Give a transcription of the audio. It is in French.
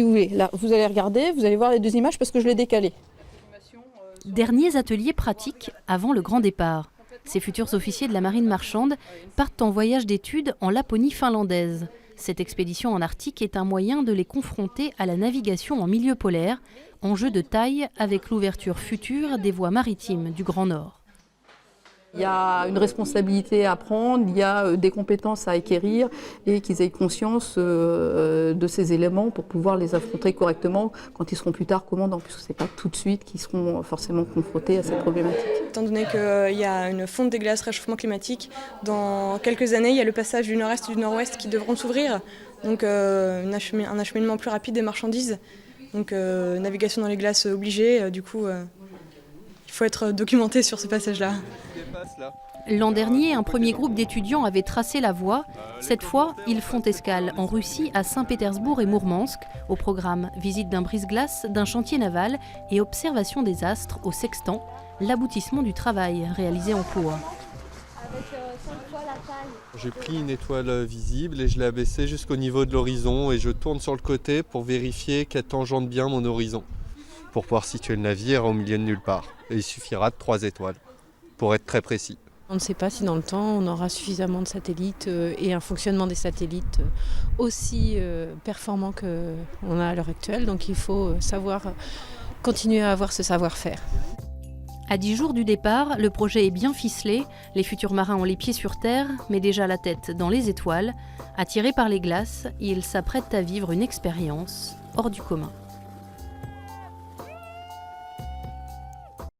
Oui, là, vous allez regarder, vous allez voir les deux images parce que je l'ai décalé. Derniers ateliers pratiques avant le grand départ. Ces futurs officiers de la marine marchande partent en voyage d'études en Laponie finlandaise. Cette expédition en Arctique est un moyen de les confronter à la navigation en milieu polaire, enjeu de taille avec l'ouverture future des voies maritimes du Grand Nord. Il y a une responsabilité à prendre, il y a des compétences à acquérir et qu'ils aient conscience de ces éléments pour pouvoir les affronter correctement quand ils seront plus tard commandants, puisque ce n'est pas tout de suite qu'ils seront forcément confrontés à cette problématique. Étant donné qu'il y a une fonte des glaces, réchauffement climatique, dans quelques années, il y a le passage du nord-est et du nord-ouest qui devront s'ouvrir, donc un acheminement plus rapide des marchandises, donc navigation dans les glaces obligée, du coup il faut être documenté sur ce passage-là. L'an dernier, un premier groupe d'étudiants avait tracé la voie. Cette fois, ils font escale en Russie, à Saint-Pétersbourg et Mourmansk. Au programme, visite d'un brise-glace, d'un chantier naval et observation des astres au sextant, l'aboutissement du travail réalisé en cours. J'ai pris une étoile visible et je l'ai abaissée jusqu'au niveau de l'horizon et je tourne sur le côté pour vérifier qu'elle tangente bien mon horizon, pour pouvoir situer le navire au milieu de nulle part. Et il suffira de 3 étoiles, pour être très précis. On ne sait pas si dans le temps on aura suffisamment de satellites et un fonctionnement des satellites aussi performant qu'on a à l'heure actuelle. Donc il faut continuer à avoir ce savoir-faire. À 10 jours du départ, le projet est bien ficelé. Les futurs marins ont les pieds sur terre, mais déjà la tête dans les étoiles. Attirés par les glaces, ils s'apprêtent à vivre une expérience hors du commun.